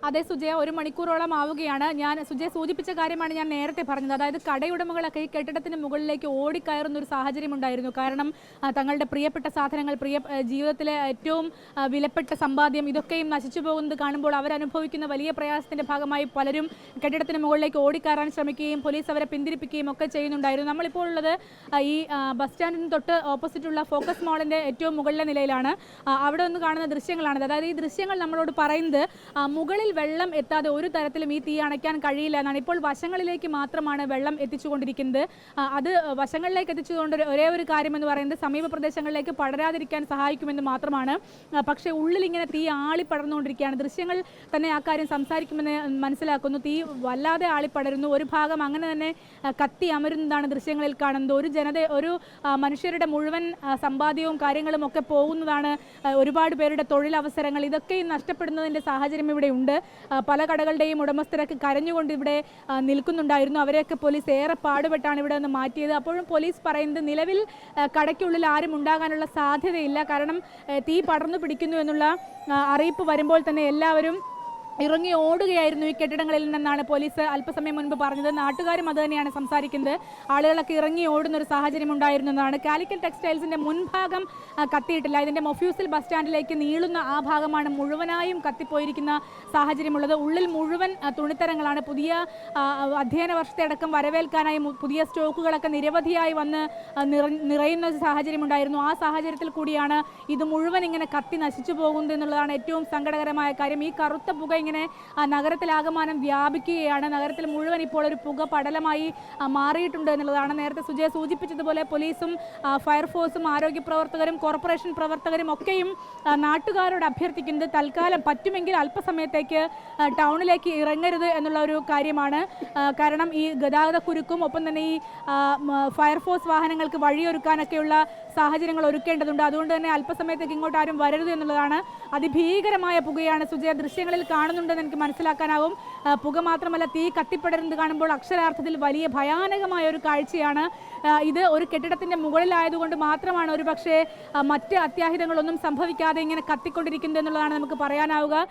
അതെ സുജയ, 1 മണിക്കൂറോളം ആവുകയാണ്. സുജയ സൂചിപ്പിച്ച കാര്യമാണ് ഞാൻ നേരത്തെ പറഞ്ഞത്. അതായത് കടയുടമകളൊക്കെ ഈ കെട്ടിടത്തിന് മുകളിലേക്ക് ഓടിക്കയറുന്ന ഒരു സാഹചര്യം ഉണ്ടായിരുന്നു. കാരണം തങ്ങളുടെ പ്രിയപ്പെട്ട സാധനങ്ങൾ, ജീവിതത്തിലെ ഏറ്റവും വിലപ്പെട്ട സമ്പാദ്യം ഇതൊക്കെയും നശിച്ചു പോകുന്നത് കാണുമ്പോൾ അവരനുഭവിക്കുന്ന വലിയ പ്രയാസത്തിന്റെ ഭാഗമായി പലരും കെട്ടിടത്തിന് മുകളിലേക്ക് ഓടിക്കയറാൻ ശ്രമിക്കുകയും പോലീസ് അവരെ പിന്തിരിപ്പിക്കുകയും ഒക്കെ ചെയ്യുന്നുണ്ടായിരുന്നു. നമ്മളിപ്പോൾ ഉള്ളത് ഈ ബസ് സ്റ്റാൻഡിന് തൊട്ട് ഓപ്പോസിറ്റുള്ള ഫോക്കസ് മാളിന്റെ ഏറ്റവും മുകളിലെ നിലയിലാണ്. അവിടെ ഒന്ന് കാണുന്ന ദൃശ്യങ്ങളാണ്. അതായത് ഈ ദൃശ്യങ്ങൾ നമ്മളോട് പറയുന്നത് മുകളിൽ വെള്ളം എത്താതെ ഒരു തരത്തിലും ഈ തീ അണയ്ക്കാൻ കഴിയില്ല എന്നാണ്. ഇപ്പോൾ വശങ്ങളിലേക്ക് മാത്രമാണ് വെള്ളം എത്തിച്ചുകൊണ്ടിരിക്കുന്നത്. അത് വശങ്ങളിലേക്ക് എത്തിച്ചുകൊണ്ട് ഒരേ ഒരു കാര്യമെന്ന് പറയുന്നത് സമീപ പ്രദേശങ്ങളിലേക്ക് പടരാതിരിക്കാൻ സഹായിക്കുമെന്ന് മാത്രമാണ്. പക്ഷേ ഉള്ളിൽ ഇങ്ങനെ തീ ആളിപ്പടർന്നുകൊണ്ടിരിക്കുകയാണ്. ദൃശ്യങ്ങൾ തന്നെ ആ കാര്യം സംസാരിക്കുമെന്ന് മനസ്സിലാക്കുന്നു. തീ വല്ലാതെ ആളിപ്പടരുന്നു. ഒരു ഭാഗം അങ്ങനെ തന്നെ കത്തി അമരുന്നതാണ് ദൃശ്യങ്ങളിൽ കാണുന്നത്. ഒരു മനുഷ്യരുടെ മുഴുവൻ സമ്പാദ്യവും കാര്യങ്ങളും ഒക്കെ പോകുന്നതാണ്. ഒരുപാട് പേരുടെ തൊഴിലവസരങ്ങൾ ഇതൊക്കെയും നഷ്ടപ്പെടുന്നതിൻ്റെ സാഹചര്യം ഇവിടെ ഉണ്ട്. പല കടകളുടെയും ഉടമസ്ഥരൊക്കെ കരഞ്ഞുകൊണ്ട് ഇവിടെ നിൽക്കുന്നുണ്ടായിരുന്നു. അവരെയൊക്കെ പോലീസ് ഏറെ പാടുപെട്ടാണ് ഇവിടെ നിന്ന് മാറ്റിയത്. അപ്പോഴും പോലീസ് പറയുന്നത് നിലവിൽ കടയ്ക്കുള്ളിൽ ആരും ഉണ്ടാകാനുള്ള സാധ്യതയില്ല. കാരണം തീ പടർന്നു പിടിക്കുന്നു എന്നുള്ള അറിയിപ്പ് വരുമ്പോൾ തന്നെ എല്ലാവരും ഇറങ്ങി ഓടുകയായിരുന്നു ഈ കെട്ടിടങ്ങളിൽ നിന്നാണ് പോലീസ് അല്പസമയം മുൻപ് പറഞ്ഞത്. നാട്ടുകാരും അത് തന്നെയാണ് സംസാരിക്കുന്നത്. ആളുകളൊക്കെ ഇറങ്ങി ഓടുന്ന ഒരു സാഹചര്യം ഉണ്ടായിരുന്നു എന്നാണ്. കാലിക്കറ്റ് ടെക്സ്റ്റൈൽസിന്റെ മുൻഭാഗം കത്തിയിട്ടില്ല. ഇതിന്റെ മൊഫ്യൂസിൽ ബസ് സ്റ്റാൻഡിലേക്ക് നീളുന്ന ആ ഭാഗമാണ് മുഴുവനായും കത്തിപ്പോയിരിക്കുന്ന സാഹചര്യമുള്ളത്. ഉള്ളിൽ മുഴുവൻ തുണിത്തരങ്ങളാണ്. പുതിയ അധ്യയന വർഷത്തെ അടക്കം വരവേൽക്കാനായി പുതിയ സ്റ്റോക്കുകളൊക്കെ നിരവധിയായി വന്ന് നിറയുന്ന സാഹചര്യം ഉണ്ടായിരുന്നു. ആ സാഹചര്യത്തിൽ കൂടിയാണ് ഇത് മുഴുവൻ ഇങ്ങനെ കത്തി നശിച്ചു പോകുന്നത് എന്നുള്ളതാണ് ഏറ്റവും സങ്കടകരമായ കാര്യം. ഈ കറുത്ത പുക ഇങ്ങനെ നഗരത്തിലാകമാനം വ്യാപിക്കുകയാണ്. നഗരത്തിൽ മുഴുവൻ ഇപ്പോൾ ഒരു പുക പടലമായി മാറിയിട്ടുണ്ട് എന്നുള്ളതാണ്. നേരത്തെ സുജയ സൂചിപ്പിച്ചതുപോലെ പോലീസും ഫയർഫോഴ്സും ആരോഗ്യ പ്രവർത്തകരും കോർപ്പറേഷൻ പ്രവർത്തകരും ഒക്കെയും നാട്ടുകാരോട് അഭ്യർത്ഥിക്കുന്നത് തൽക്കാലം പറ്റുമെങ്കിൽ അല്പസമയത്തേക്ക് ടൗണിലേക്ക് ഇറങ്ങരുത് എന്നുള്ള ഒരു കാര്യമാണ്. കാരണം ഈ ഗതാഗത കുരുക്കും ഒപ്പം തന്നെ ഈ ഫയർഫോഴ്സ് വാഹനങ്ങൾക്ക് വഴിയൊരുക്കാനൊക്കെയുള്ള സാഹചര്യങ്ങൾ ഒരുക്കേണ്ടതുണ്ട്. അതുകൊണ്ട് തന്നെ അല്പസമയത്തേക്ക് ഇങ്ങോട്ട് ആരും വരരുത് എന്നുള്ളതാണ്. അതിഭീകരമായ പുകയാണ് സുജയ ദൃശ്യങ്ങളിൽ കാണുന്നുണ്ടെന്ന് എനിക്ക് മനസ്സിലാക്കാനാവും. പുക മാത്രമല്ല, തീ കത്തിപ്പടരുന്നത് കാണുമ്പോൾ അക്ഷരാർത്ഥത്തിൽ വലിയ ഭയാനകമായ ഒരു കാഴ്ചയാണ്. ഇത് ഒരു കെട്ടിടത്തിന്റെ മുകളിലായതുകൊണ്ട് മാത്രമാണ് ഒരു പക്ഷേ മറ്റ് അത്യാഹിതങ്ങളൊന്നും സംഭവിക്കാതെ ഇങ്ങനെ കത്തിക്കൊണ്ടിരിക്കുന്നത് എന്നുള്ളതാണ് നമുക്ക് പറയാനാവുക.